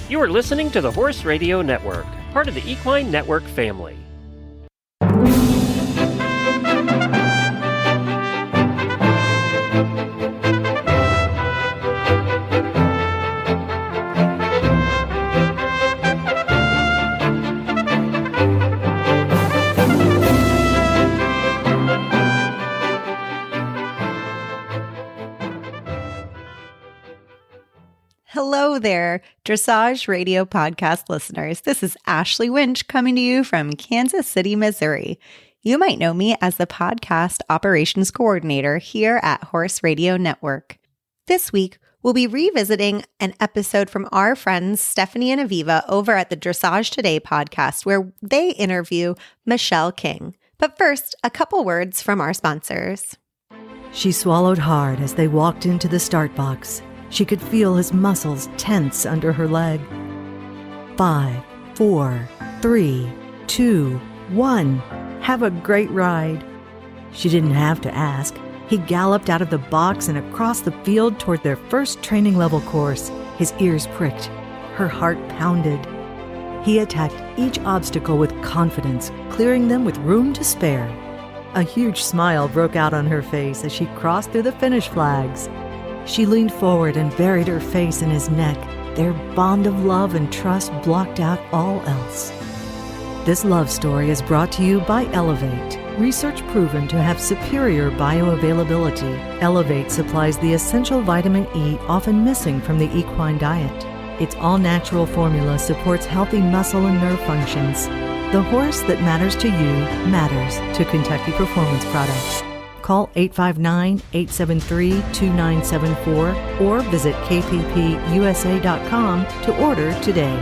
You are listening to the Horse Radio Network, part of the Equine Network family. Hello there, Dressage Radio podcast listeners. This is Ashley Winch coming to you from Kansas City, Missouri. You might know me as the podcast operations coordinator here at Horse Radio Network. This week, we'll be revisiting an episode from our friends Stephanie and Aviva over at the Dressage Today podcast, where they interview Michelle King. But first, a couple words from our sponsors. She swallowed hard as they walked into the start box. She could feel his muscles tense under her leg. 5, 4, 3, 2, 1. Have a great ride. She didn't have to ask. He galloped out of the box and across the field toward their first training level course. His ears pricked. Her heart pounded. He attacked each obstacle with confidence, clearing them with room to spare. A huge smile broke out on her face as she crossed through the finish flags. She leaned forward and buried her face in his neck. Their bond of love and trust blocked out all else. This love story is brought to you by Elevate. Research proven to have superior bioavailability. Elevate supplies the essential vitamin E often missing from the equine diet. Its all-natural formula supports healthy muscle and nerve functions. The horse that matters to you matters to Kentucky Performance Products. Call 859-873-2974 or visit kppusa.com to order today.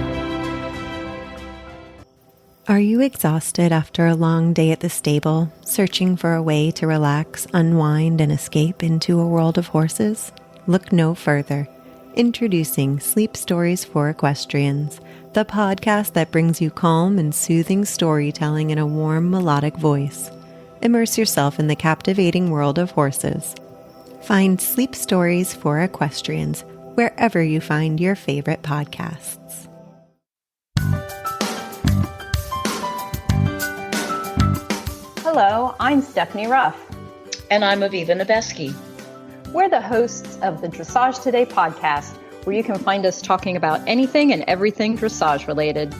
Are you exhausted after a long day at the stable, searching for a way to relax, unwind, and escape into a world of horses? Look no further. Introducing Sleep Stories for Equestrians, the podcast that brings you calm and soothing storytelling in a warm, melodic voice. Immerse yourself in the captivating world of horses. Find Sleep Stories for Equestrians wherever you find your favorite podcasts. Hello, I'm Stephanie Ruff. And I'm Aviva Nebeski. We're the hosts of the Dressage Today podcast, where you can find us talking about anything and everything dressage related.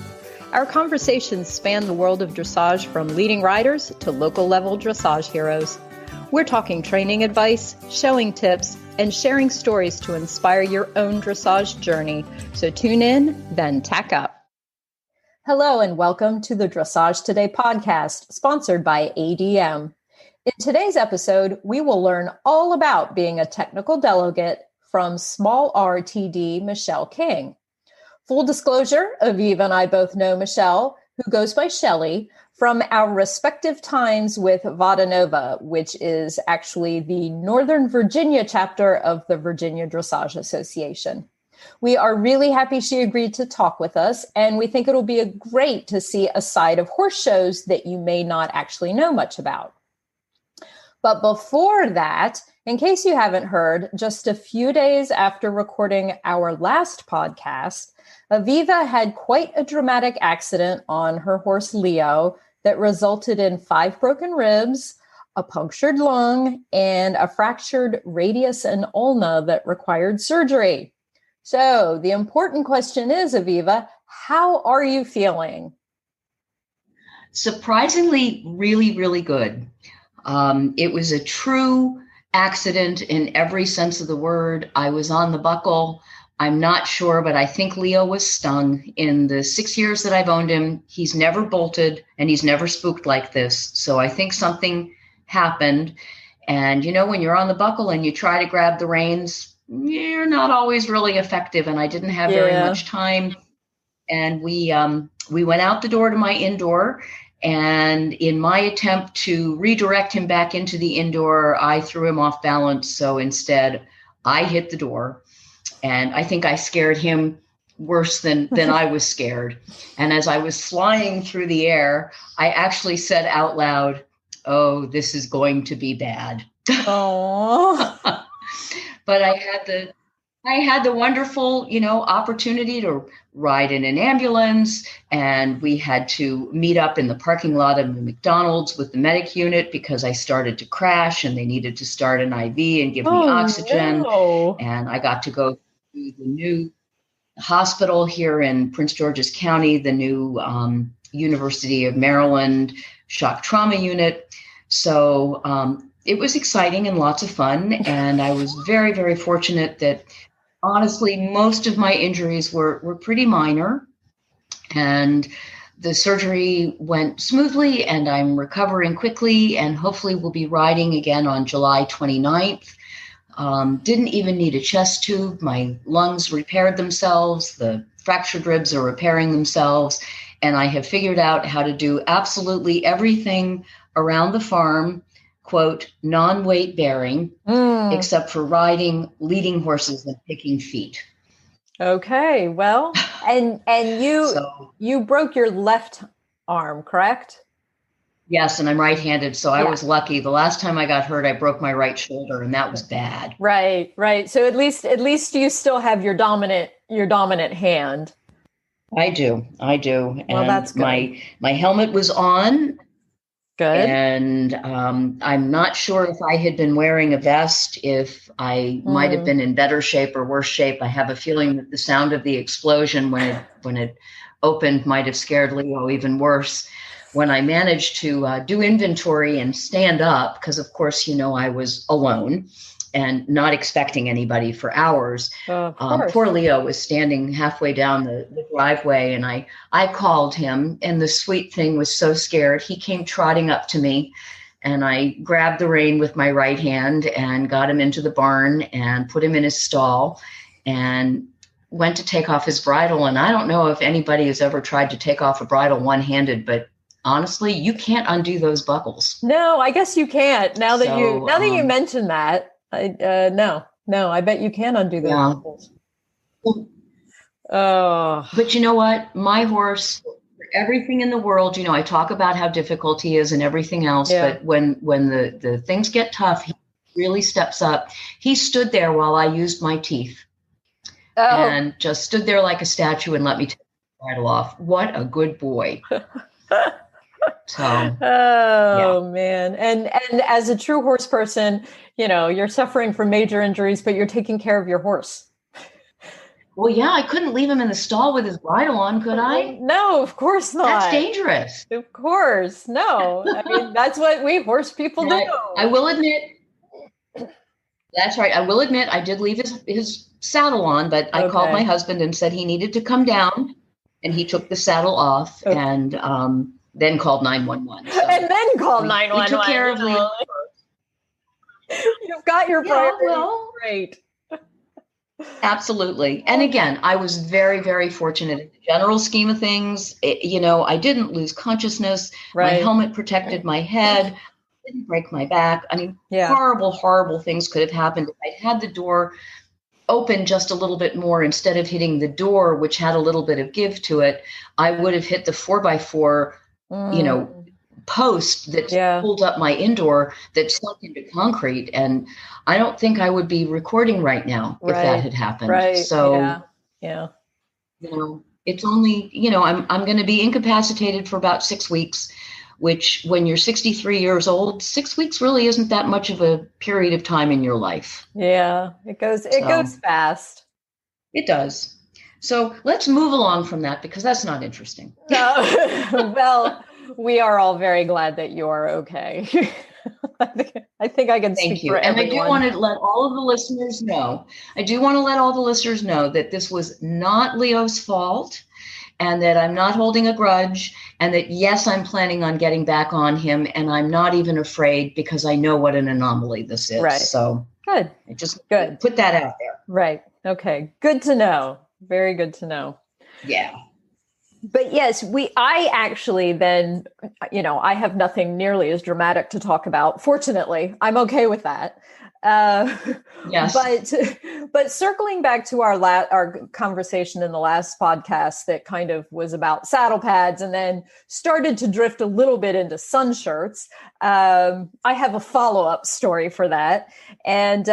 Our conversations span the world of dressage, from leading riders to local level dressage heroes. We're talking training advice, showing tips, and sharing stories to inspire your own dressage journey. So tune in, then tack up. Hello and welcome to the Dressage Today podcast, sponsored by ADM. In today's episode, we will learn all about being a technical delegate from small RTD Michelle King. Full disclosure, Aviva and I both know Michelle, who goes by Shelli, from our respective times with VADA Nova, which is actually the Northern Virginia chapter of the Virginia Dressage Association. We are really happy she agreed to talk with us, and we think it'll be great to see a side of horse shows that you may not actually know much about. But before that, in case you haven't heard, just a few days after recording our last podcast, Aviva had quite a dramatic accident on her horse Leo that resulted in 5 broken ribs, a punctured lung, and a fractured radius and ulna that required surgery. So the important question is, Aviva, how are you feeling? Surprisingly, really, really good. It was a true accident in every sense of the word. I was on the buckle. I'm not sure, but I think Leo was stung. In the 6 years that I've owned him, he's never bolted and he's never spooked like this. So I think something happened. And, you know, when you're on the buckle and you try to grab the reins, you're not always really effective. And I didn't have very much time. And we went out the door to my indoor. And in my attempt to redirect him back into the indoor, I threw him off balance. So instead, I hit the door. And I think I scared him worse than I was scared. And as I was flying through the air, I actually said out loud, "Oh, this is going to be bad." Oh. But I had I had the wonderful, opportunity to ride in an ambulance, and we had to meet up in the parking lot of the McDonald's with the medic unit because I started to crash and they needed to start an IV and give me oxygen. No. And I got to go to the new hospital here in Prince George's County, the new University of Maryland shock trauma unit. So it was exciting and lots of fun. And I was very, very fortunate that honestly, most of my injuries were pretty minor. And the surgery went smoothly and I'm recovering quickly and hopefully will be riding again on July 29th. Didn't even need a chest tube. My lungs repaired themselves. The fractured ribs are repairing themselves. And I have figured out how to do absolutely everything around the farm, quote, non-weight bearing, except for riding, leading horses and picking feet. Okay. Well, and you broke your left arm, correct? Yes, and I'm right-handed, so I was lucky. The last time I got hurt, I broke my right shoulder, and that was bad. Right. So at least you still have your dominant hand. I do. Well, and that's good. My helmet was on. Good. And I'm not sure if I had been wearing a vest, if I might have been in better shape or worse shape. I have a feeling that the sound of the explosion when it opened might have scared Leo even worse. When I managed to do inventory and stand up, because of course, I was alone and not expecting anybody for hours. Poor Leo was standing halfway down the driveway, and I called him, and the sweet thing was so scared. He came trotting up to me, and I grabbed the rein with my right hand and got him into the barn and put him in his stall and went to take off his bridle. And I don't know if anybody has ever tried to take off a bridle one-handed, but honestly, you can't undo those buckles. No, I guess you can't. Now that you mention that, no, I bet you can undo those buckles. Oh, but you know what? My horse, for everything in the world, I talk about how difficult he is and everything else. Yeah. But when the things get tough, he really steps up. He stood there while I used my teeth and just stood there like a statue and let me take the bridle off. What a good boy. So, man. And as a true horse person, you're suffering from major injuries, but you're taking care of your horse. Well, yeah, I couldn't leave him in the stall with his bridle on, could I? No, of course not. That's dangerous. Of course. No. I mean, that's what we horse people do. I will admit, that's right. I will admit I did leave his saddle on, but I called my husband and said he needed to come down, and he took the saddle off and then called 911. So and then called 911. We took care of Leo. You've got your priorities great. Absolutely. And again, I was very, very fortunate in the general scheme of things. I didn't lose consciousness. Right. My helmet protected my head. Didn't break my back. I mean, horrible, horrible things could have happened if I'd had the door open just a little bit more instead of hitting the door, which had a little bit of give to it. I would have hit the 4x4, post that pulled up my indoor that sunk into concrete. And I don't think I would be recording right now if that had happened. Right. So, it's only, I'm going to be incapacitated for about 6 weeks, which when you're 63 years old, 6 weeks really isn't that much of a period of time in your life. Yeah, it goes fast. It does. So let's move along from that because that's not interesting. No, well, we are all very glad that you are okay. I think I can speak for everyone. And I do want to let all of the listeners know. That this was not Leo's fault and that I'm not holding a grudge and that, yes, I'm planning on getting back on him and I'm not even afraid because I know what an anomaly this is. Right. So good. I just put that out there. Right. Okay. Good to know. Very good to know. Yeah. But yes, I actually then, I have nothing nearly as dramatic to talk about. Fortunately, I'm okay with that. Yes. But circling back to our conversation in the last podcast that kind of was about saddle pads and then started to drift a little bit into sun shirts. I have a follow-up story for that. And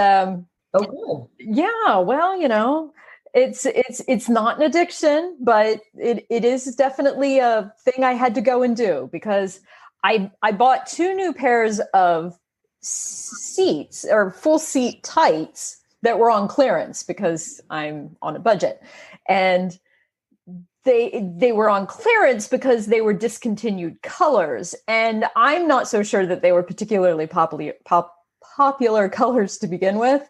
Oh, cool. Yeah, well, it's not an addiction, but it is definitely a thing I had to go and do because I bought 2 new pairs of seats or full seat tights that were on clearance because I'm on a budget. And they were on clearance because they were discontinued colors. And I'm not so sure that they were particularly popular colors to begin with.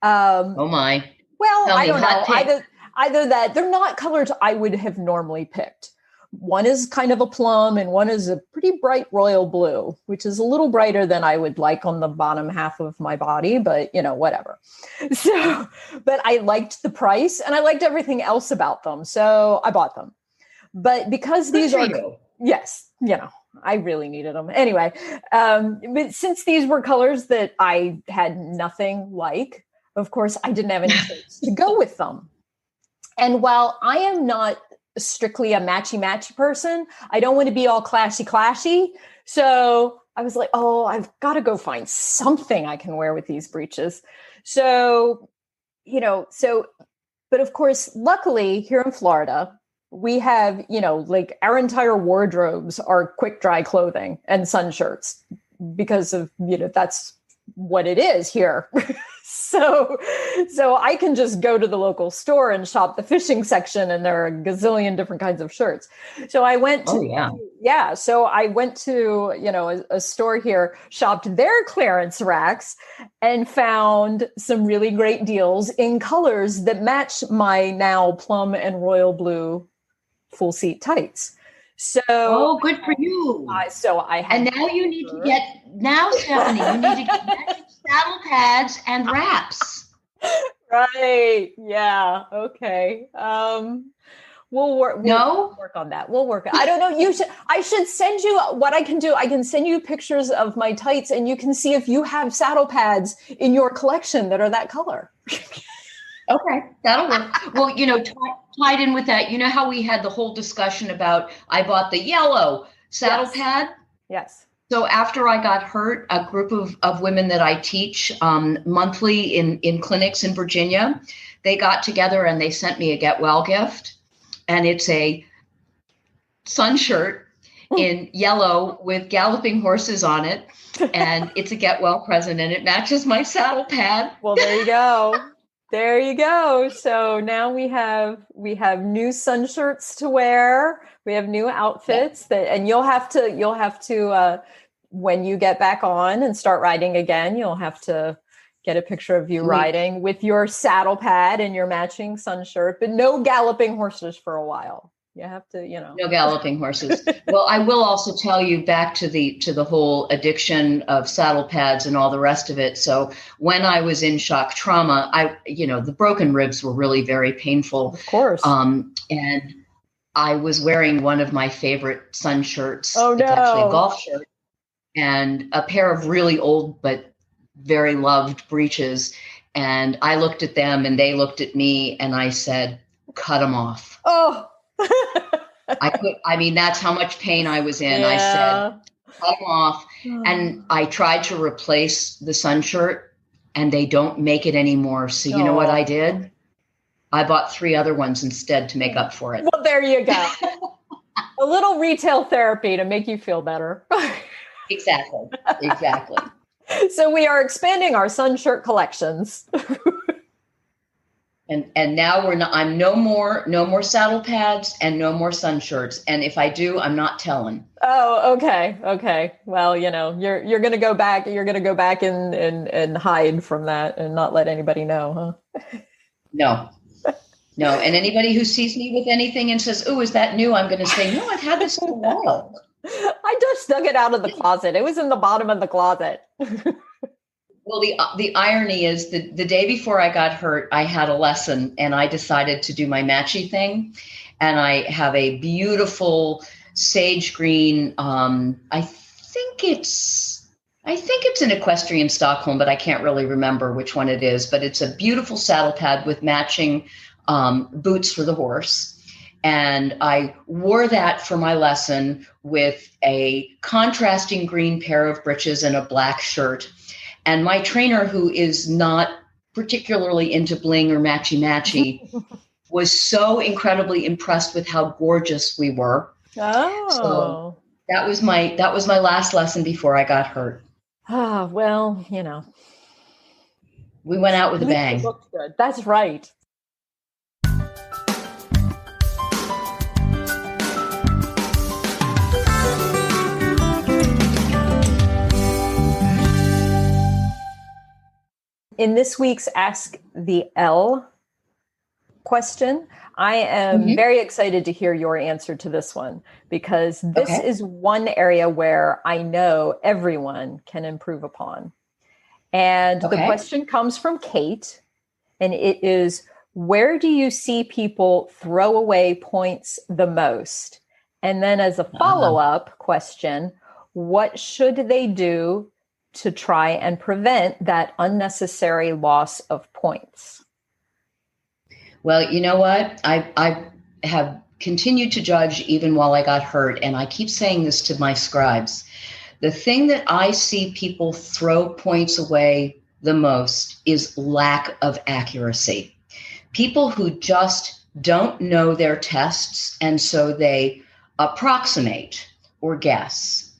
Oh my. Well, Tell I me, don't hot know. take. Either that they're not colors I would have normally picked. One is kind of a plum and one is a pretty bright royal blue, which is a little brighter than I would like on the bottom half of my body, but whatever. So, but I liked the price and I liked everything else about them. So I bought them. But because these are, yes, I really needed them. Anyway, but since these were colors that I had nothing like, of course, I didn't have any shirts to go with them. And while I am not strictly a matchy person, I don't want to be all clashy. So I was like, oh, I've got to go find something I can wear with these breeches. So, but of course, luckily here in Florida, we have, like our entire wardrobes are quick dry clothing and sun shirts because of, that's what it is here. So I can just go to the local store and shop the fishing section and there are a gazillion different kinds of shirts. So I went to, so I went to, a store here, shopped their clearance racks and found some really great deals in colors that match my now plum and royal blue full seat tights. So, good for you. So I had, and now you need to get Stephanie, you need to get matching saddle pads and wraps. Right. Yeah. Okay. We'll work on that. We'll work. I don't know. I should send you what I can do. I can send you pictures of my tights and you can see if you have saddle pads in your collection that are that color. Okay, that'll work. Well, tied in with that, how we had the whole discussion about I bought the yellow saddle pad. Yes. So after I got hurt, a group of women that I teach monthly in clinics in Virginia, they got together and they sent me a get well gift. And it's a sun shirt in yellow with galloping horses on it. And it's a get well present and it matches my saddle pad. Well, there you go. There you go. So now we have new sun shirts to wear. We have new outfits and you'll have to when you get back on and start riding again, you'll have to get a picture of you riding with your saddle pad and your matching sun shirt, but no galloping horses for a while. You have to, No galloping horses. Well, I will also tell you back to the whole addiction of saddle pads and all the rest of it. So when I was in shock trauma, the broken ribs were really very painful. Of course. And I was wearing one of my favorite sun shirts. Oh, no. It's actually a golf shirt and a pair of really old but very loved breeches. And I looked at them and they looked at me and I said, cut them off. Oh, that's how much pain I was in. Yeah. I said, cut them off. And I tried to replace the sun shirt and they don't make it anymore. So you know what I did? I bought 3 other ones instead to make up for it. Well, there you go. A little retail therapy to make you feel better. Exactly. So we are expanding our sun shirt collections. And now I'm no more saddle pads and no more sun shirts. And if I do, I'm not telling. Oh, okay. Well, you're going to go back. You're going to go back and hide from that and not let anybody know, huh? No. And anybody who sees me with anything and says, "Oh, is that new?" I'm going to say, "No, I've had this for a while." I just dug it out of the closet. It was in the bottom of the closet. Well, the irony is that the day before I got hurt, I had a lesson and I decided to do my matchy thing. And I have a beautiful sage green. I think it's an equestrian Stockholm, but I can't really remember which one it is. But it's a beautiful saddle pad with matching boots for the horse. And I wore that for my lesson with a contrasting green pair of breeches and a black shirt. And my trainer, who particularly into bling or matchy-matchy, was so incredibly impressed with how gorgeous we were. Oh. So that was my last lesson before I got hurt. Ah, well, We went out with a at least bang. it looked good. That's right. In this week's Ask the L question, I am very excited to hear your answer to this one, because this is one area where I know everyone can improve upon. And the question comes from Kate, and it is, where do you see people throw away points the most? And then as a follow-up question, what should they do to try and prevent that unnecessary loss of points? Well, you know what? I have continued to judge even while I got hurt, and I keep saying this to my scribes. The thing that I see people throw points away the most is lack of accuracy. People who just don't know their tests, and so they approximate or guess.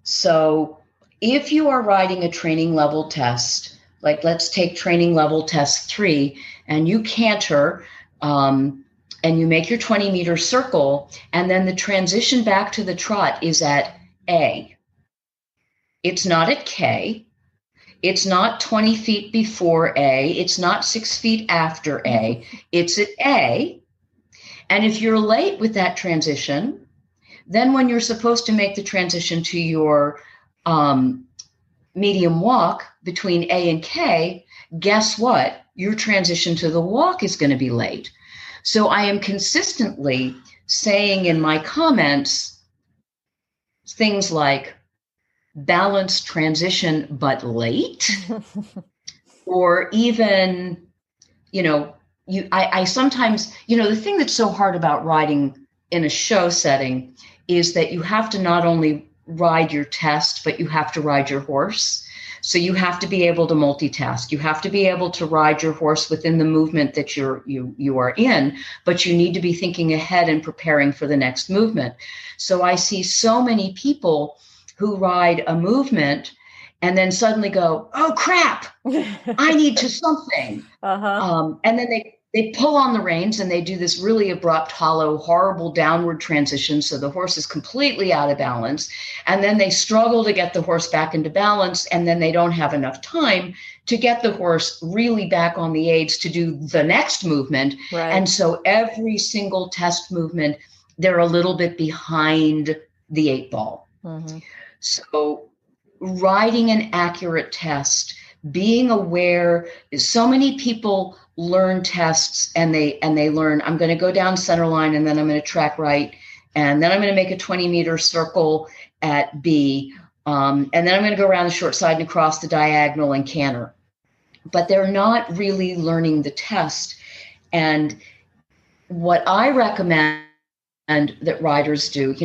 So if you are writing a training level test, like let's take training level test 3, and you canter and you make your 20-meter circle, and then the transition back to the trot is at A. It's not at K. It's not 20 feet before A. It's not 6 feet after A. It's at A. And if you're late with that transition, then when you're supposed to make the transition to your medium walk between A and K, guess what? Your transition to the walk is going to be late. So I am consistently saying in my comments things like balanced transition but late, or even, I sometimes, the thing that's so hard about riding in a show setting is that you have to not only ride your test, but you have to ride your horse. So you have to be able to multitask. You have to be able to ride your horse within the movement that you are in, but you need to be thinking ahead and preparing for the next movement. So I see so many people who ride a movement and then suddenly go, oh crap, I need to something. And then they pull on the reins and they do this really abrupt, hollow, horrible downward transition. So the horse is completely out of balance. And then they struggle to get the horse back into balance. And then they don't have enough time to get the horse really back on the aids to do the next movement. Right. And so every single test movement, they're a little bit behind the 8 ball. So riding an accurate test, being aware, so many people learn tests and they learn, I'm going to go down center line and then I'm going to track right. And then I'm going to make a 20-meter circle at B. And then I'm going to go around the short side and across the diagonal and canter. But they're not really learning the test. And what I recommend that riders do,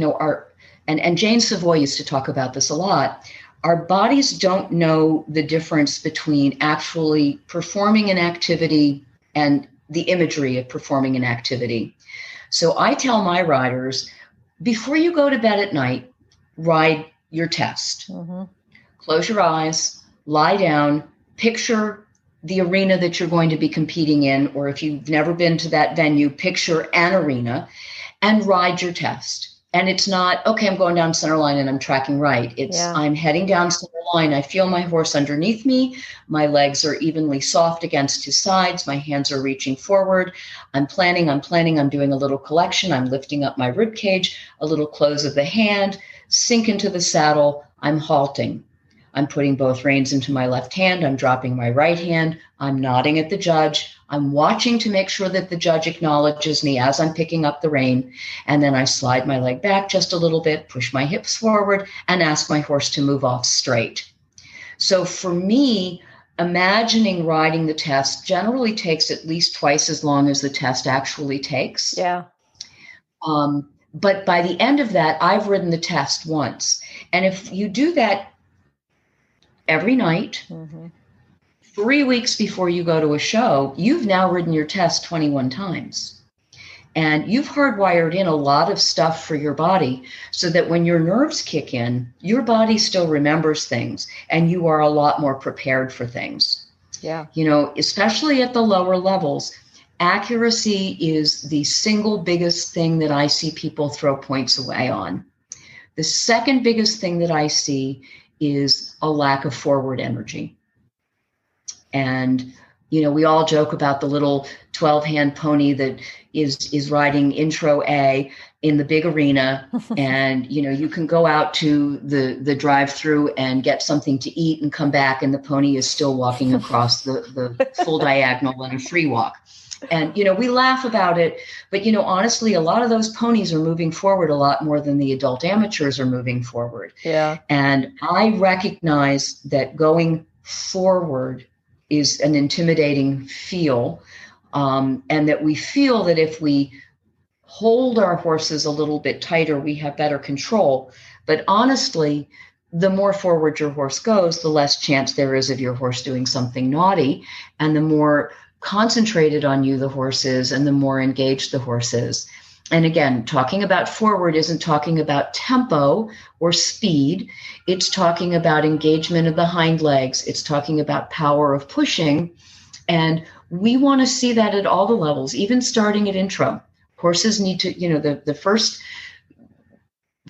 and Jane Savoy used to talk about this a lot, our bodies don't know the difference between actually performing an activity and the imagery of performing an activity. So I tell my riders, before you go to bed at night, ride your test. Close your eyes, lie down, picture the arena that you're going to be competing in, or if you've never been to that venue, picture an arena and ride your test. And it's not, okay, I'm going down center line and I'm tracking right. It's I'm heading down center line. I feel my horse underneath me. My legs are evenly soft against his sides. My hands are reaching forward. I'm planning. I'm doing a little collection. I'm lifting up my rib cage, a little close of the hand, sink into the saddle. I'm halting. I'm putting both reins into my left hand. I'm dropping my right hand. I'm nodding at the judge. I'm watching to make sure that the judge acknowledges me as I'm picking up the rein. And then I slide my leg back just a little bit, push my hips forward, and ask my horse to move off straight. So for me, imagining riding the test generally takes at least twice as long as the test actually takes. Yeah. But by the end of that, I've ridden the test once. And if you do that every night, 3 weeks before you go to a show, you've now ridden your test 21 times. And you've hardwired in a lot of stuff for your body so that when your nerves kick in, your body still remembers things and you are a lot more prepared for things. Yeah. Especially at the lower levels, accuracy is the single biggest thing that I see people throw points away on. The second biggest thing that I see is a lack of forward energy. And, we all joke about the little 12-hand pony that is riding intro A in the big arena. And, you can go out to the drive-through and get something to eat and come back, and the pony is still walking across the full diagonal in a free walk. And, we laugh about it, but, honestly, a lot of those ponies are moving forward a lot more than the adult amateurs are moving forward. Yeah. And I recognize that going forward is an intimidating feel, and that we feel that if we hold our horses a little bit tighter, we have better control. But honestly, the more forward your horse goes, the less chance there is of your horse doing something naughty, and the more concentrated on you the horse is, and the more engaged the horse is. And again, talking about forward isn't talking about tempo or speed. It's talking about engagement of the hind legs. It's talking about power of pushing. And we want to see that at all the levels, even starting at intro. Horses need to, the first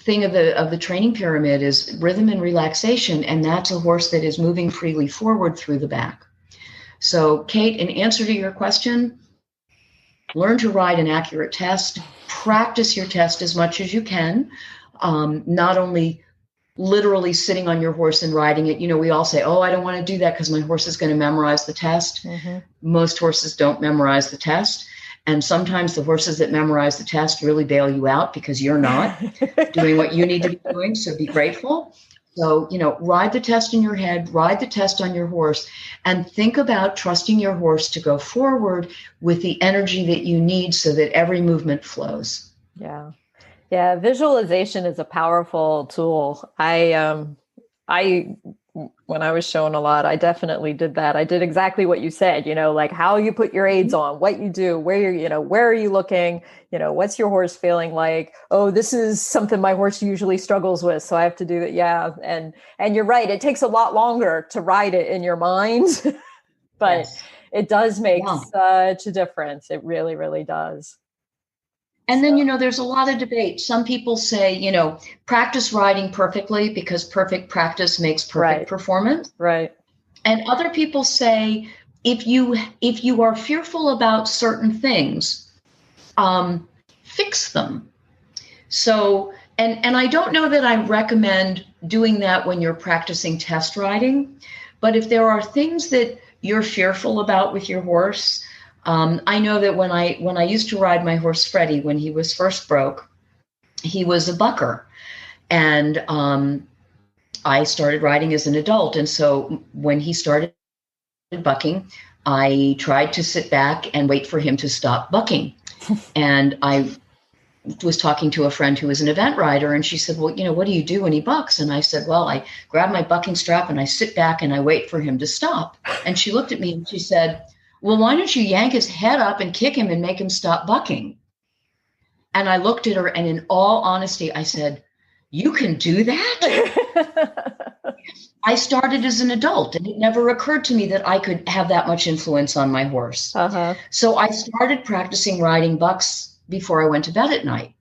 thing of the training pyramid is rhythm and relaxation. And that's a horse that is moving freely forward through the back. So, Kate, in answer to your question, learn to ride an accurate test. Practice your test as much as you can. Not only literally sitting on your horse and riding it. We all say, I don't want to do that because my horse is going to memorize the test. Mm-hmm. Most horses don't memorize the test. And sometimes the horses that memorize the test really bail you out because you're not doing what you need to be doing. So be grateful. So, ride the test in your head, ride the test on your horse, and think about trusting your horse to go forward with the energy that you need so that every movement flows. Yeah. Yeah. Visualization is a powerful tool. When I was shown a lot, I definitely did that. I did exactly what you said, like how you put your aids on, what you do, where are you looking, what's your horse feeling like? Oh, this is something my horse usually struggles with. So I have to do that. Yeah. And you're right. It takes a lot longer to ride it in your mind, but yes, it does make such a difference. It really, really does. And then, there's a lot of debate. Some people say, practice riding perfectly because perfect practice makes perfect performance. Right. And other people say, if you are fearful about certain things, fix them. So, and I don't know that I recommend doing that when you're practicing test riding, but if there are things that you're fearful about with your horse, I know that when I used to ride my horse Freddie, when he was first broke, he was a bucker, and I started riding as an adult. And so when he started bucking, I tried to sit back and wait for him to stop bucking. And I was talking to a friend who was an event rider, and she said, well, what do you do when he bucks? And I said, well, I grab my bucking strap and I sit back and I wait for him to stop. And she looked at me and she said, well, why don't you yank his head up and kick him and make him stop bucking? And I looked at her, and in all honesty, I said, you can do that? I started as an adult, and it never occurred to me that I could have that much influence on my horse. Uh-huh. So I started practicing riding bucks before I went to bed at night,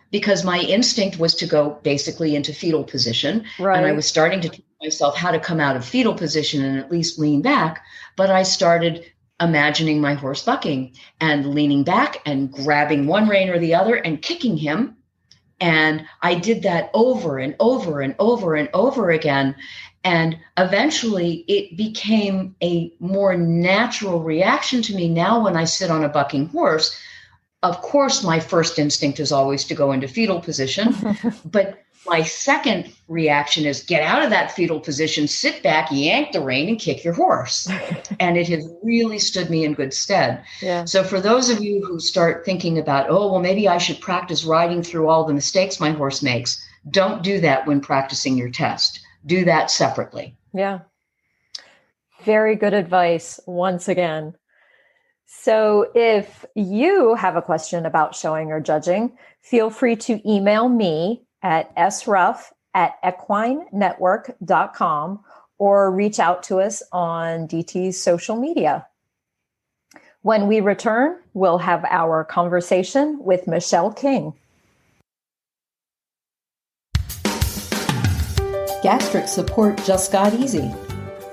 because my instinct was to go basically into fetal position. Right. And I was starting to teach myself how to come out of fetal position and at least lean back. But I started imagining my horse bucking and leaning back and grabbing one rein or the other and kicking him. And I did that over and over and over and over again. And eventually it became a more natural reaction to me. Now, when I sit on a bucking horse, of course, my first instinct is always to go into fetal position, but my second reaction is get out of that fetal position, sit back, yank the rein, and kick your horse. And it has really stood me in good stead. Yeah. So for those of you who start thinking about, maybe I should practice riding through all the mistakes my horse makes, don't do that when practicing your test. Do that separately. Yeah. Very good advice once again. So if you have a question about showing or judging, feel free to email me at sruff@equinenetwork.com or reach out to us on DT's social media. When we return, we'll have our conversation with Michelle King. Gastric support just got easy.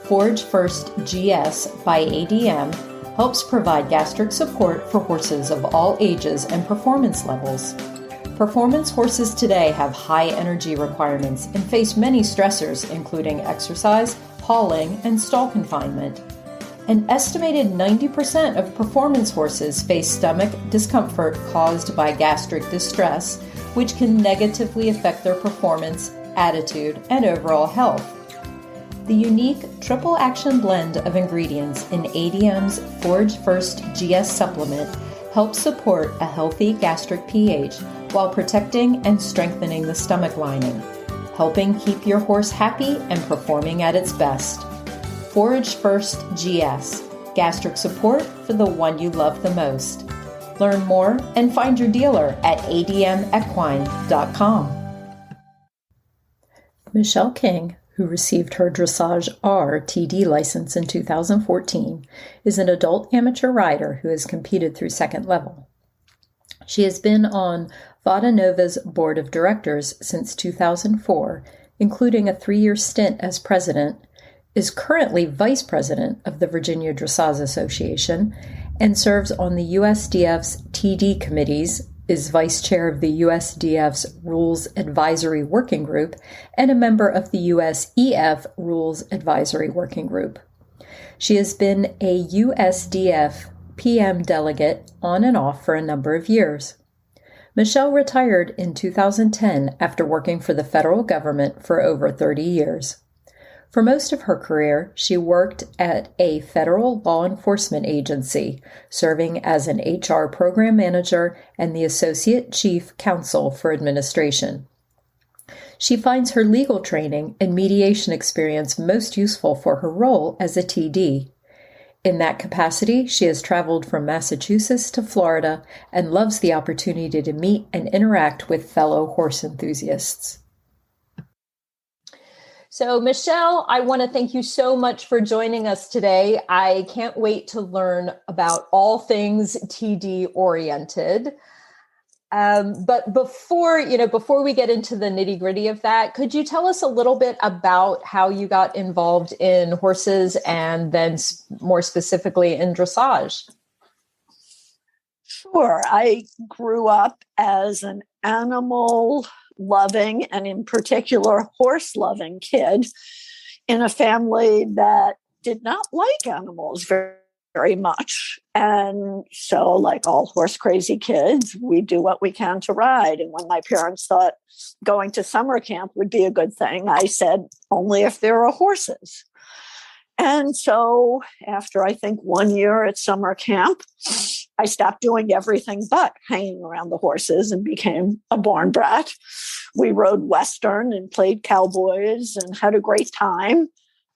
Forage First GS by ADM helps provide gastric support for horses of all ages and performance levels. Performance horses today have high energy requirements and face many stressors, including exercise, hauling, and stall confinement. An estimated 90% of performance horses face stomach discomfort caused by gastric distress, which can negatively affect their performance, attitude, and overall health. The unique triple action blend of ingredients in ADM's Forage First GS supplement helps support a healthy gastric pH while protecting and strengthening the stomach lining, helping keep your horse happy and performing at its best. Forage First GS, gastric support for the one you love the most. Learn more and find your dealer at admequine.com. Michelle King, who received her Dressage R TD license in 2014, is an adult amateur rider who has competed through second level. She has been on VADA Nova's board of directors since 2004, including a 3-year stint as president, is currently vice president of the Virginia Dressage Association, and serves on the USDF's TD committees, is vice chair of the USDF's Rules Advisory Working Group, and a member of the USEF Rules Advisory Working Group. She has been a USDF PM delegate on and off for a number of years. Michelle retired in 2010 after working for the federal government for over 30 years. For most of her career, she worked at a federal law enforcement agency, serving as an HR program manager and the Associate Chief Counsel for Administration. She finds her legal training and mediation experience most useful for her role as a TD. In that capacity, she has traveled from Massachusetts to Florida and loves the opportunity to meet and interact with fellow horse enthusiasts. So, Michelle, I want to thank you so much for joining us today. I can't wait to learn about all things TD oriented. But before we get into the nitty gritty of that, could you tell us a little bit about how you got involved in horses and then more specifically in dressage? Sure. I grew up as an animal loving and in particular horse loving kid in a family that did not like animals very, very much. And so, like all horse crazy kids, we do what we can to ride. And when my parents thought going to summer camp would be a good thing, I said, only if there are horses. And so after I think 1 year at summer camp, I stopped doing everything but hanging around the horses and became a barn brat. We rode Western and played cowboys and had a great time.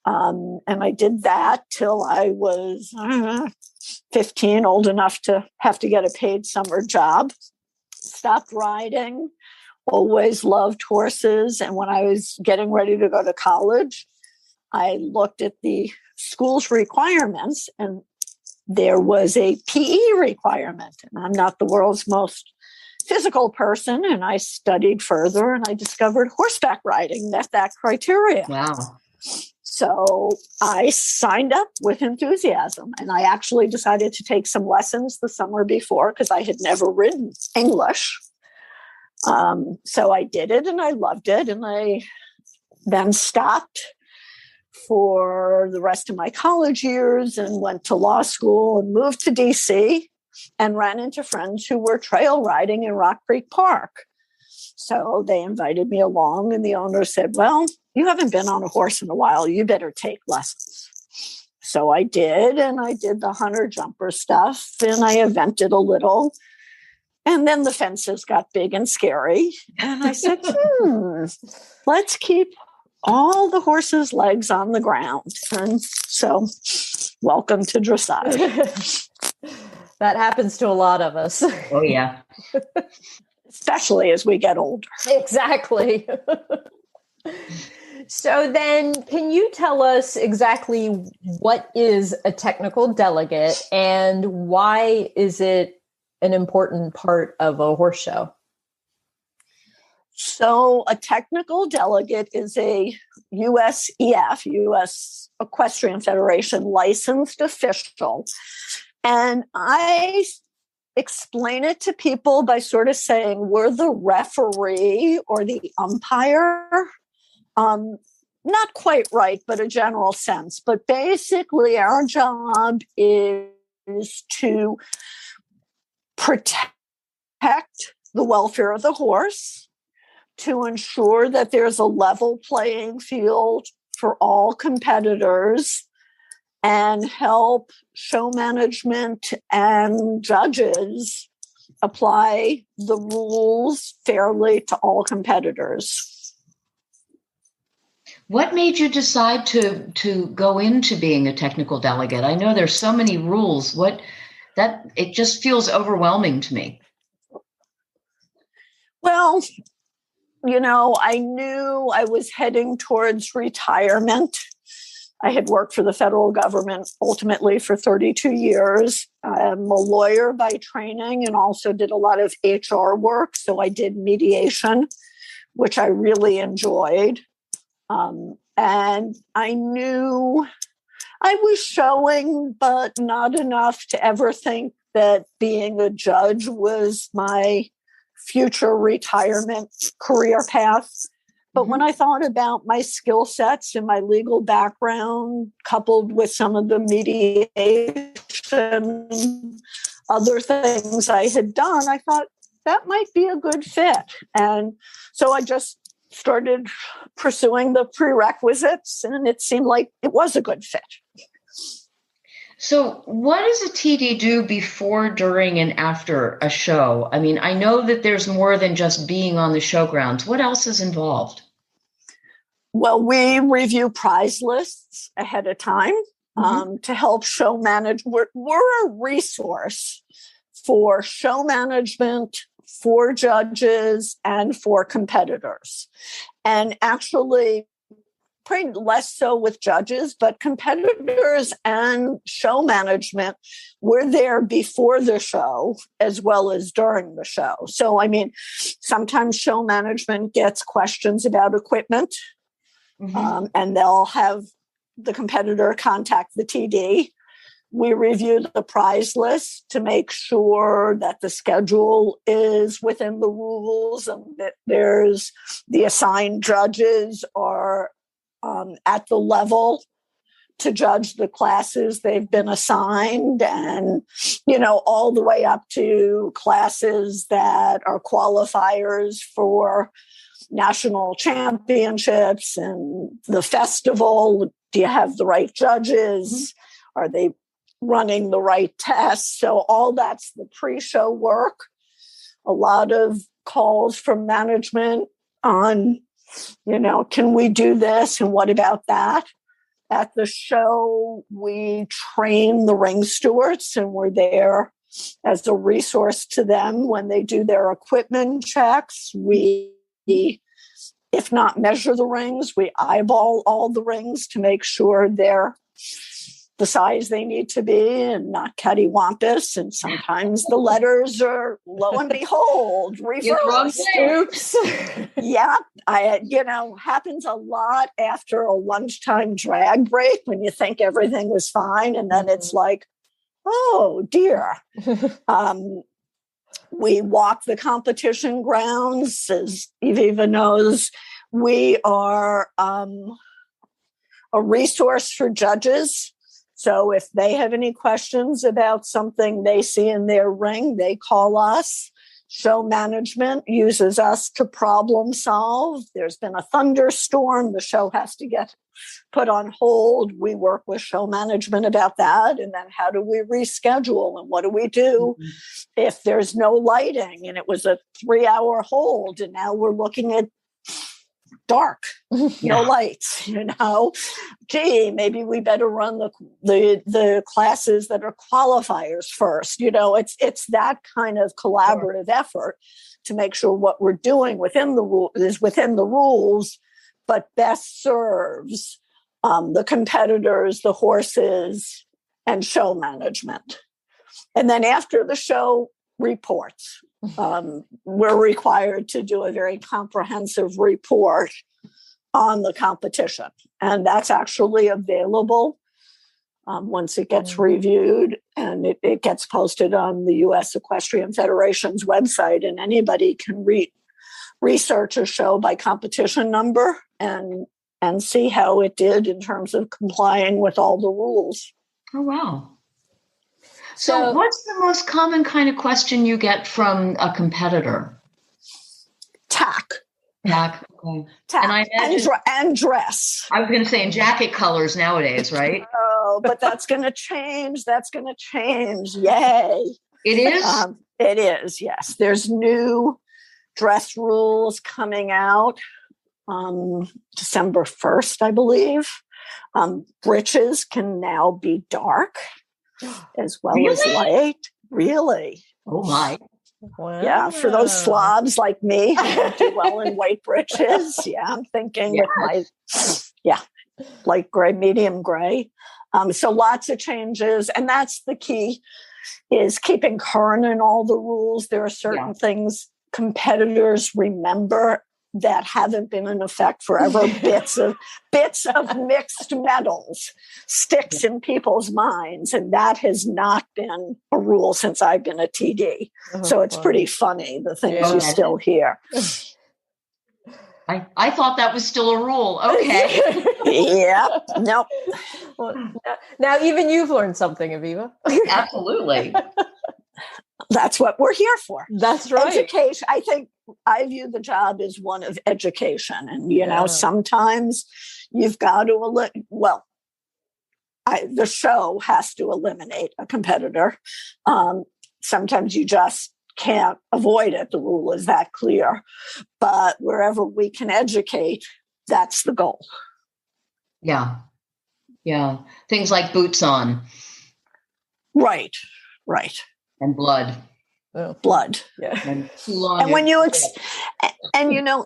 And I did that till I was 15, old enough to have to get a paid summer job. Stopped riding, always loved horses. And when I was getting ready to go to college, I looked at the school's requirements and there was a PE requirement. And I'm not the world's most physical person. And I studied further and I discovered horseback riding met that criteria. Wow. So I signed up with enthusiasm and I actually decided to take some lessons the summer before because I had never ridden English. So I did it and I loved it. And I then stopped for the rest of my college years and went to law school and moved to DC and ran into friends who were trail riding in Rock Creek Park. So they invited me along and the owner said, well, you haven't been on a horse in a while. You better take lessons. So I did, and I did the hunter jumper stuff and I evented a little. And then the fences got big and scary. And I said, let's keep all the horse's legs on the ground. And so, welcome to dressage. That happens to a lot of us. Oh, yeah. Especially as we get older. Exactly. So then, can you tell us exactly what is a technical delegate and why is it an important part of a horse show? So a technical delegate is a USEF, U.S. Equestrian Federation licensed official. And I explain it to people by sort of saying we're the referee or the umpire. Not quite right, but a general sense. But basically, our job is to protect the welfare of the horse, to ensure that there's a level playing field for all competitors, and help show management and judges apply the rules fairly to all competitors. What made you decide to go into being a technical delegate? I know there's so many rules. It just feels overwhelming to me. Well, I knew I was heading towards retirement. I had worked for the federal government ultimately for 32 years. I'm a lawyer by training and also did a lot of HR work. So I did mediation, which I really enjoyed. And I knew I was showing, but not enough to ever think that being a judge was my future retirement career path. But when I thought about my skill sets and my legal background, coupled with some of the mediation, other things I had done, I thought that might be a good fit. And so I just started pursuing the prerequisites, and it seemed like it was a good fit. So what does a TD do before, during, and after a show? I mean, I know that there's more than just being on the showgrounds. What else is involved? Well, we review prize lists ahead of time to help show manage. We're a resource for show management, for judges, and for competitors. And actually, pretty less so with judges, but competitors and show management, we're there before the show as well as during the show. So, I mean, sometimes show management gets questions about equipment, and they'll have the competitor contact the TD. We review the prize list to make sure that the schedule is within the rules and that there's the assigned judges are at the level to judge the classes they've been assigned, and, all the way up to classes that are qualifiers for national championships and the festival. Do you have the right judges? Are they running the right tests? So all that's the pre-show work. A lot of calls from management on, can we do this? And what about that? At the show, we train the ring stewards, and we're there as a resource to them when they do their equipment checks. We, if not measure the rings, we eyeball all the rings to make sure they're the size they need to be and not cattywampus. And sometimes the letters are, lo and behold, reversed. Oops. Yeah, happens a lot after a lunchtime drag break when you think everything was fine. And then it's like, oh, dear. We walk the competition grounds. As Eva knows, we are a resource for judges. So if they have any questions about something they see in their ring, they call us. Show management uses us to problem solve. There's been a thunderstorm. The show has to get put on hold. We work with show management about that. And then how do we reschedule? And what do we do if there's no lighting and it was a 3-hour hold? And now we're looking at dark, no lights, gee, maybe we better run the classes that are qualifiers first. It's that kind of collaborative effort to make sure what we're doing within the rules, but best serves the competitors, the horses, and show management. And then after the show, reports. We're required to do a very comprehensive report on the competition. And that's actually available once it gets reviewed, and it gets posted on the U.S. Equestrian Federation's website, and anybody can research a show by competition number and see how it did in terms of complying with all the rules. Oh, wow. So what's the most common kind of question you get from a competitor? Tack. Tack. Okay. Tack. And I imagine, and dress. I was going to say in jacket colors nowadays, right? Oh, but that's going to change. Yay. It is? It is, yes. There's new dress rules coming out December 1st, I believe. Breeches can now be dark as well as light. Really? Oh my. Wow. Yeah, for those slobs like me who don't do well in white breeches. Yeah, I'm thinking light gray, medium gray. So lots of changes. And that's the key, is keeping current in all the rules. There are certain things competitors remember that haven't been in effect forever. Bits of mixed metals sticks in people's minds, and that has not been a rule since I've been a TD. So it's pretty funny, the things you still hear. I thought that was still a rule. Okay. Yeah. Nope. Well, now even you've learned something, Aviva. Absolutely. That's what we're here for. That's right. Education. I view the job as one of education. And, sometimes you've got to, the show has to eliminate a competitor. Sometimes you just can't avoid it. The rule is that clear. But wherever we can educate, that's the goal. Yeah. Yeah. Things like boots on. Right. And blood. Blood. Yeah. And too long. And when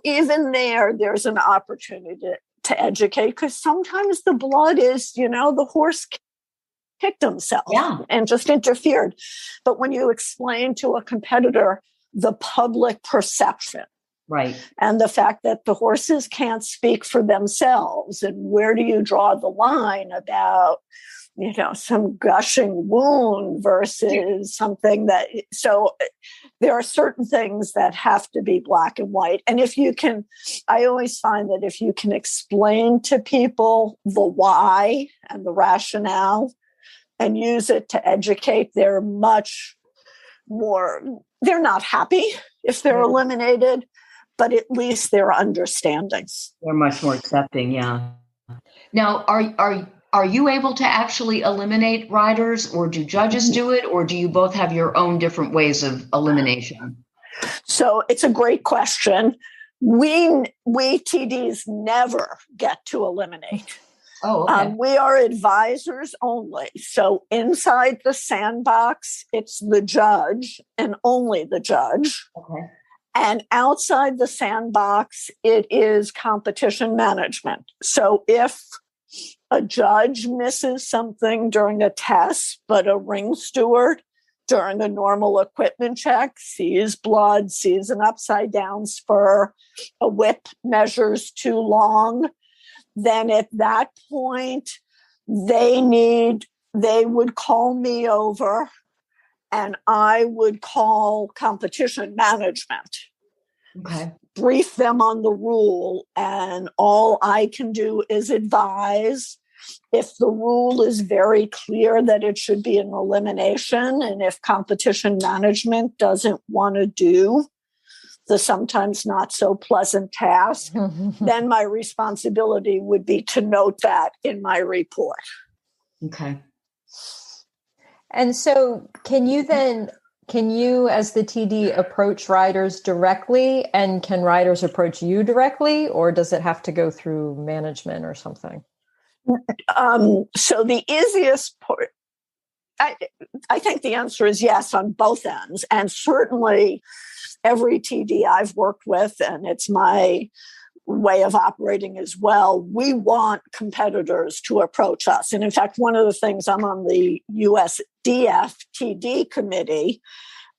even there's an opportunity to educate, because sometimes the blood is, the horse kicked himself and just interfered. But when you explain to a competitor the public perception, right, and the fact that the horses can't speak for themselves, and where do you draw the line about, some gushing wound versus something so there are certain things that have to be black and white. And I always find that if you can explain to people the why and the rationale and use it to educate, they're much more, they're not happy if they're eliminated, but at least they're understanding. They're much more accepting. Yeah. Now, are you able to actually eliminate riders, or do judges do it, or do you both have your own different ways of elimination? So it's a great question. We TDs never get to eliminate. Oh, okay. We are advisors only. So inside the sandbox, it's the judge and only the judge. Okay. And outside the sandbox, it is competition management. So if a judge misses something during a test, but a ring steward during a normal equipment check sees blood, sees an upside down spur, a whip measures too long, then at that point, they would call me over and I would call competition management. Okay. Brief them on the rule, and all I can do is advise. If the rule is very clear that it should be an elimination, and if competition management doesn't want to do the sometimes not so pleasant task, then my responsibility would be to note that in my report. Okay. And so can you then Can you, as the TD, approach riders directly, and can riders approach you directly, or does it have to go through management or something? So the easiest part, I think the answer is yes on both ends. And certainly every TD I've worked with, and it's my way of operating as well, we want competitors to approach us. And in fact, one of the things, I'm on the USDF TD committee,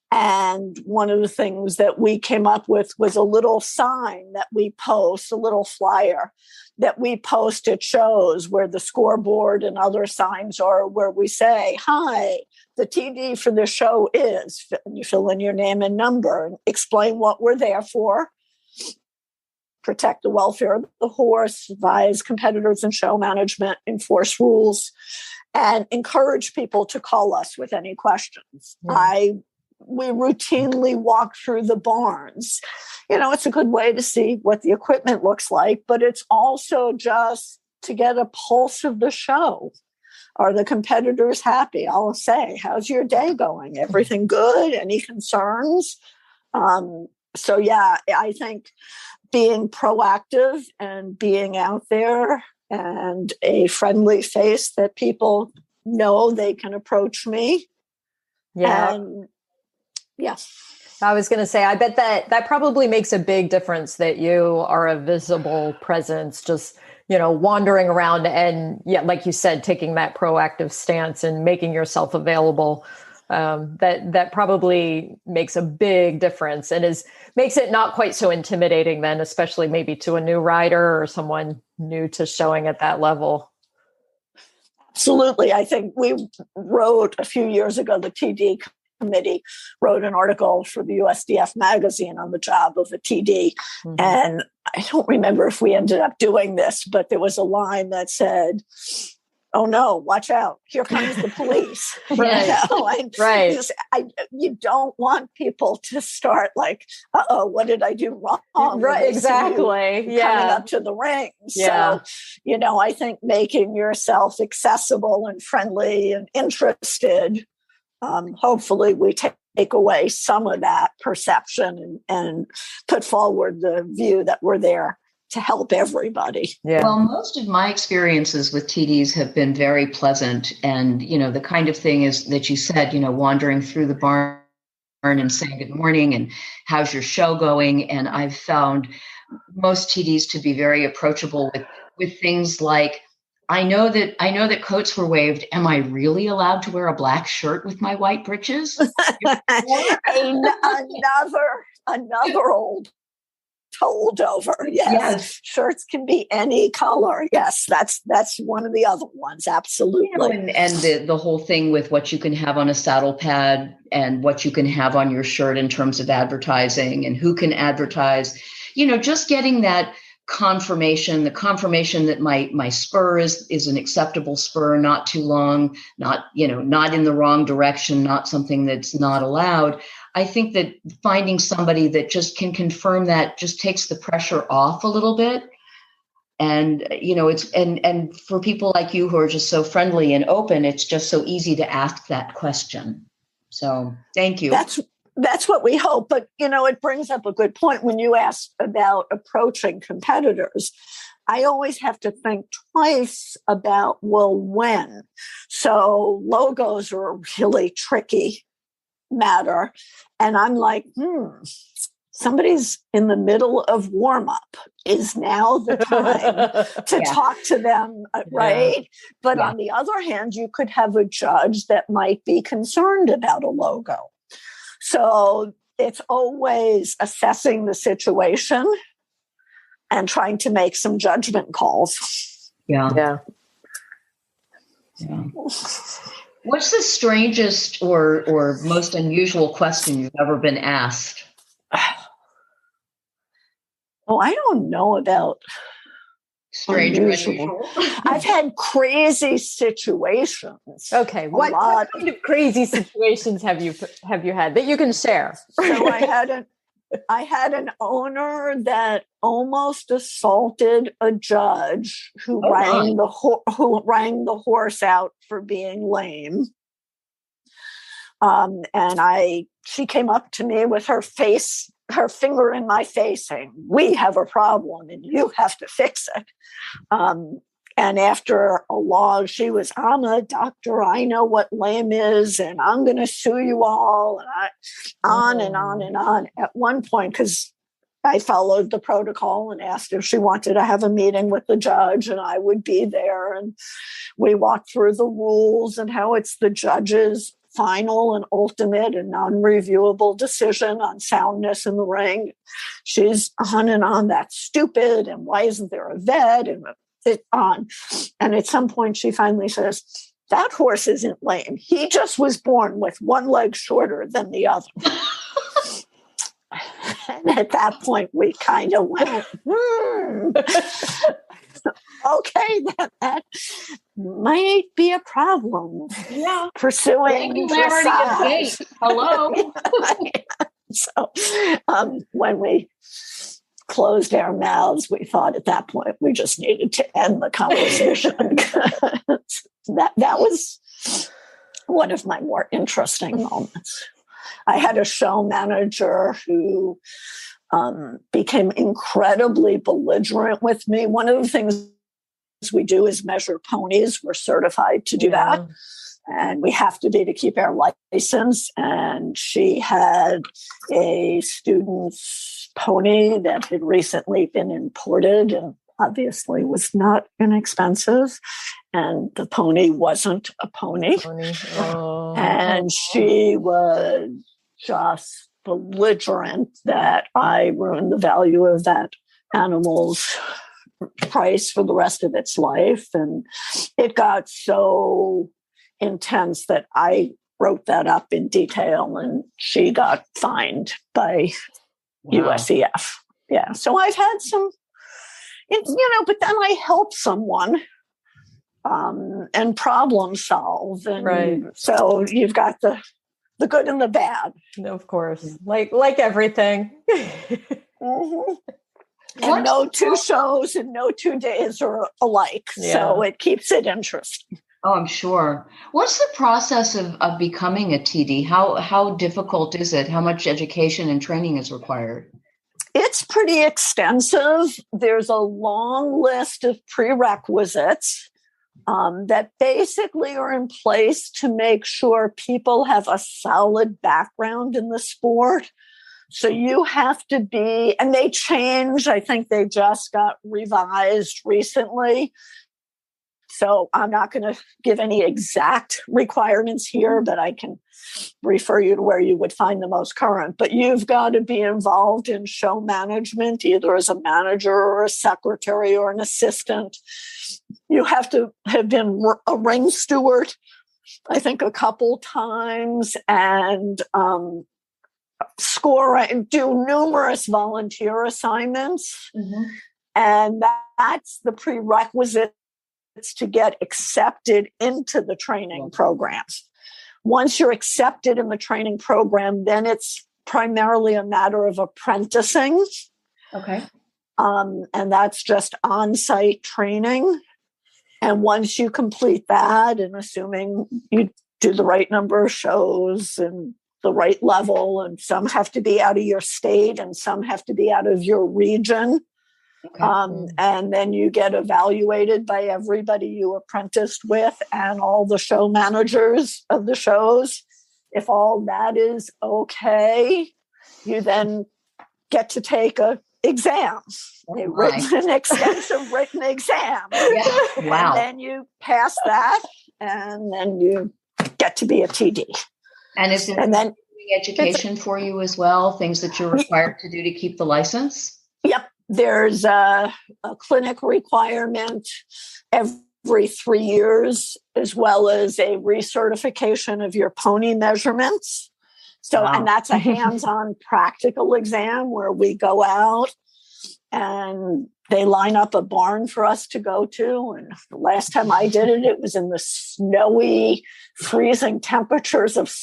and one of the things that we came up with was a little sign that we post, a little flyer that we post at shows where the scoreboard and other signs are, where we say, hi, the TD for this show is, and you fill in your name and number and explain what we're there for. Protect the welfare of the horse, advise competitors in show management, enforce rules, and encourage people to call us with any questions. Yeah. We routinely walk through the barns. It's a good way to see what the equipment looks like, but it's also just to get a pulse of the show. Are the competitors happy? I'll say, how's your day going? Everything good? Any concerns? So yeah, I think being proactive and being out there and a friendly face that people know they can approach me. Yeah. And yes. I was going to say, I bet that probably makes a big difference that you are a visible presence, just, wandering around and, yeah, like you said, taking that proactive stance and making yourself available. That probably makes a big difference and makes it not quite so intimidating then, especially maybe to a new rider or someone new to showing at that level. Absolutely. I think we wrote a few years ago, the TD committee wrote an article for the USDF magazine on the job of a TD. Mm-hmm. And I don't remember if we ended up doing this, but there was a line that said, oh no, watch out, here comes the police. Right. Right. You don't want people to start like, uh-oh, what did I do wrong? Right, exactly. Coming up to the ring. Yeah. So, I think making yourself accessible and friendly and interested, hopefully we take away some of that perception and put forward the view that we're there to help everybody. Yeah. Well, most of my experiences with TDs have been very pleasant. And, the kind of thing is that you said, wandering through the barn and saying good morning and how's your show going? And I've found most TDs to be very approachable with things like, I know that coats were waived. Am I really allowed to wear a black shirt with my white breeches? another old holdover. Yes. Shirts can be any color. Yes, that's one of the other ones. Absolutely. And the whole thing with what you can have on a saddle pad and what you can have on your shirt in terms of advertising and who can advertise, just getting that confirmation that my spur is an acceptable spur, not too long, not in the wrong direction, not something that's not allowed. I think that finding somebody that just can confirm that just takes the pressure off a little bit. And, it's, and for people like you who are just so friendly and open, it's just so easy to ask that question. So thank you. That's what we hope. But, it brings up a good point when you ask about approaching competitors. I always have to think twice about, when. So logos are a really tricky matter. And I'm like, somebody's in the middle of warm up. Is now the time to talk to them, right? But on the other hand, you could have a judge that might be concerned about a logo. So it's always assessing the situation and trying to make some judgment calls. Yeah. What's the strangest or most unusual question you've ever been asked? Oh, I don't know about strange unusual. I've had crazy situations. Okay, what kind of crazy situations have you had that you can share? So I had an owner that almost assaulted a judge who rang the horse out for being lame. And she came up to me with her finger in my face saying, "We have a problem and you have to fix it." And after a long, she was, "I'm a doctor. I know what lame is, and I'm going to sue you all." And on and on and on. At one point, because I followed the protocol and asked if she wanted to have a meeting with the judge, and I would be there. And we walked through the rules and how it's the judge's final and ultimate and non-reviewable decision on soundness in the ring. She's on and on, "That's stupid, and why isn't there a vet?" And it on. And at some point she finally says, "That horse isn't lame. He just was born with one leg shorter than the other." And at that point we kind of went, okay, that might be a problem. Yeah. Pursuing dressage. Hello. So when we closed our mouths, we thought at that point we just needed to end the conversation. that was one of my more interesting moments. I had a show manager who became incredibly belligerent with me. One of the things we do is measure ponies. We're certified to do that. And we have to be to keep our license. And she had a student's pony that had recently been imported and obviously was not inexpensive. And the pony wasn't a pony. And she was just belligerent that I ruined the value of that animal's price for the rest of its life. And it got so intense that I wrote that up in detail, and she got fined by USEF. Yeah. So I've had some, but then I help someone and problem solve. And so you've got the good and the bad. Of course. Like everything. Mm-hmm. And no two shows and no 2 days are alike. Yeah. So it keeps it interesting. Oh, I'm sure. What's the process of becoming a TD? How difficult is it? How much education and training is required? It's pretty extensive. There's a long list of prerequisites that basically are in place to make sure people have a solid background in the sport. So you have to be, and they change. I think they just got revised recently. So I'm not going to give any exact requirements here, but I can refer you to where you would find the most current. But you've got to be involved in show management, either as a manager or a secretary or an assistant. You have to have been a ring steward, I think, a couple times, and score and do numerous volunteer assignments. Mm-hmm. And that's the prerequisite to get accepted into the training programs. Once you're accepted in the training program, then it's primarily a matter of apprenticing. Okay. And that's just on-site training. And once you complete that, and assuming you do the right number of shows and the right level, and some have to be out of your state and some have to be out of your region. Okay. And then you get evaluated by everybody you apprenticed with and all the show managers of the shows. If all that is okay, you then get to take an exam, an extensive written exam. Yeah. Wow. And then you pass that, and then you get to be a TD. And is there education for you as well, things that you're required to do to keep the license? Yep. There's a clinic requirement every 3 years, as well as a recertification of your pony measurements. So, wow. And that's a hands-on practical exam where we go out and they line up a barn for us to go to. And the last time I did it, it was in the snowy, freezing temperatures of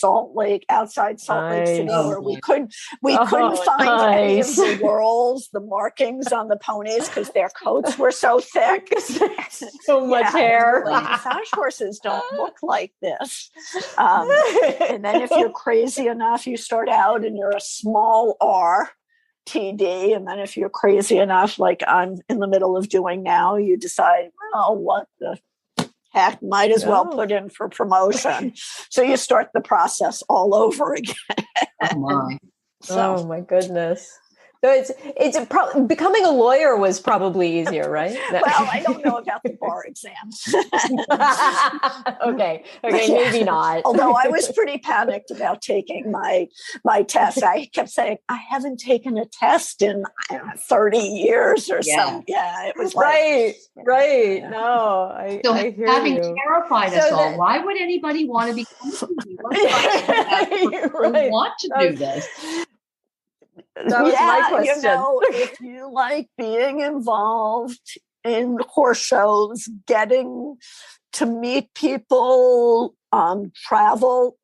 outside Salt Lake City, where we couldn't find any of the whorls, the markings on the ponies, because their coats were so thick. So much hair. Dressage horses don't look like this. And then if you're crazy enough, you start out and you're a small R. TD, and then if you're crazy enough, like I'm in the middle of doing now, you decide, well, what the heck, might as well put in for promotion. So you start the process all over again. Oh my goodness. So becoming a lawyer was probably easier, right? Well, I don't know about the bar exam. Okay, maybe not. Although I was pretty panicked about taking my test. I kept saying, I haven't taken a test in 30 years or something. Yeah, it was right. Yeah. No, I hear having you. Terrified us all. Why would anybody want to be want to do this? That was my question. If you like being involved in horse shows, getting to meet people, travel.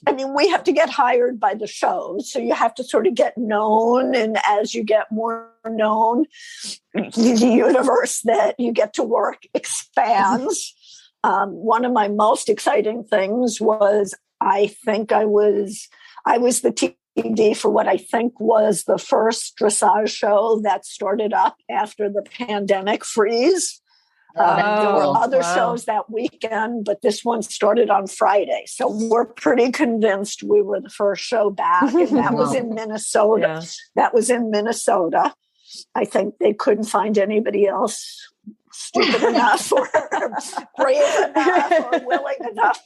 I mean, we have to get hired by the shows, so you have to sort of get known. And as you get more known, the universe that you get to work expands. One of my most exciting things was I was the TD for what I think was the first dressage show that started up after the pandemic freeze. There were other shows that weekend, but this one started on Friday. So we're pretty convinced we were the first show back. And that was in Minnesota. Yeah. That was in Minnesota. I think they couldn't find anybody else stupid enough or brave enough or willing enough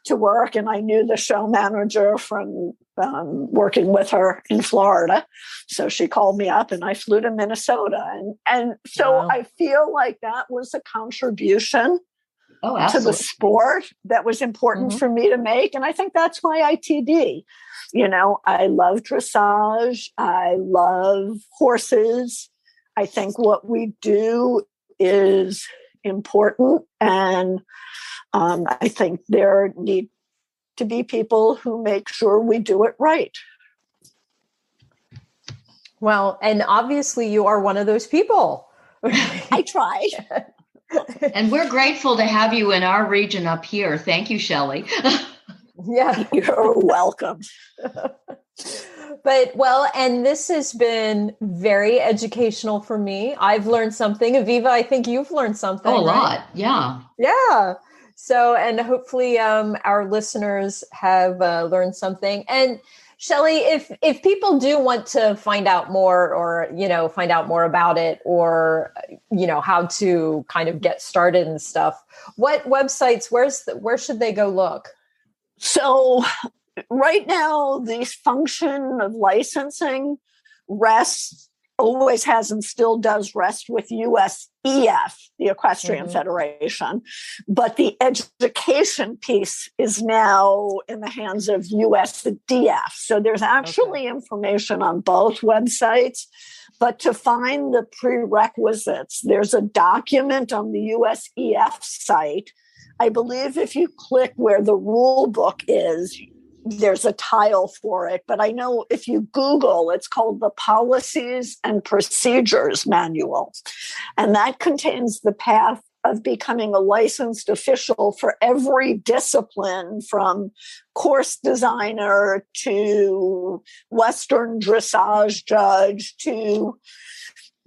to work. And I knew the show manager from working with her in Florida. So she called me up and I flew to Minnesota. And so I feel like that was a contribution to the sport that was important for me to make. And I think that's why I TD. You know, I love dressage. I love horses. I think what we do is important. And I think there need to be people who make sure we do it right. Well, and obviously you are one of those people. I try. And we're grateful to have you in our region up here. Thank you, Shelli. Yeah, you're welcome. But and this has been very educational for me. I've learned something. Aviva, I think you've learned something. Oh, a lot. Yeah. Yeah. So, and hopefully our listeners have learned something. And Shelli, if people do want to find out more or, find out more about it or, how to kind of get started and stuff, what websites, where should they go look? So right now, the function of licensing always has and still does rest with USEF, the Equestrian Federation. But the education piece is now in the hands of USDF. So there's actually information on both websites. But to find the prerequisites, there's a document on the USEF site. I believe if you click where the rule book is, there's a tile for it, but I know if you Google, it's called the Policies and Procedures Manual. And that contains the path of becoming a licensed official for every discipline, from course designer to Western dressage judge to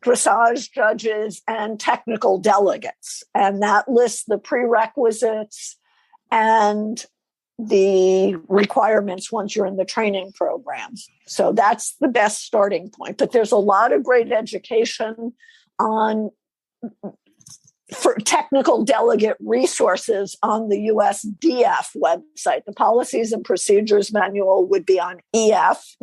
dressage judges and technical delegates. And that lists the prerequisites and the requirements once you're in the training program. So that's the best starting point. But there's a lot of great education for technical delegate resources on the USDF website. The Policies and Procedures Manual would be on EF,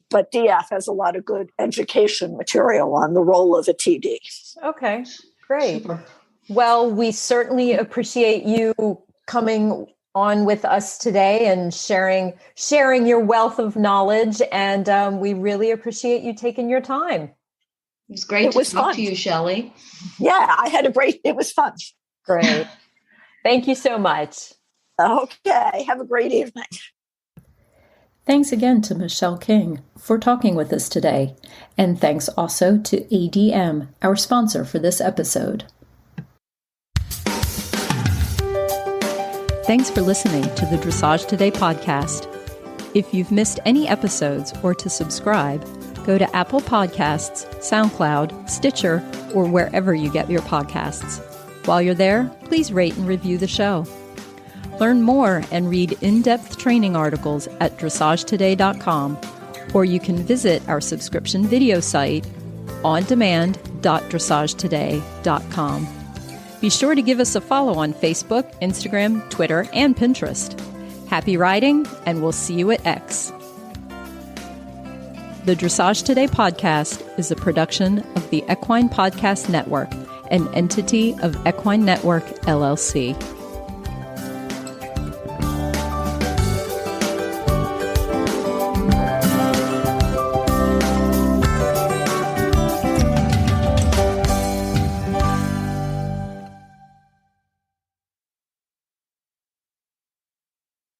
but DF has a lot of good education material on the role of a TD. Okay, great. Well, we certainly appreciate you coming on with us today and sharing your wealth of knowledge. And we really appreciate you taking your time. It was great to talk to you, Shelli. Yeah, it was fun. Great. Thank you so much. Okay. Have a great evening. Thanks again to Michelle King for talking with us today. And thanks also to ADM, our sponsor for this episode. Thanks for listening to the Dressage Today podcast. If you've missed any episodes or to subscribe, go to Apple Podcasts, SoundCloud, Stitcher, or wherever you get your podcasts. While you're there, please rate and review the show. Learn more and read in-depth training articles at dressagetoday.com, or you can visit our subscription video site, ondemand.dressagetoday.com. Be sure to give us a follow on Facebook, Instagram, Twitter, and Pinterest. Happy riding, and we'll see you at X. The Dressage Today podcast is a production of the Equine Podcast Network, an entity of Equine Network, LLC.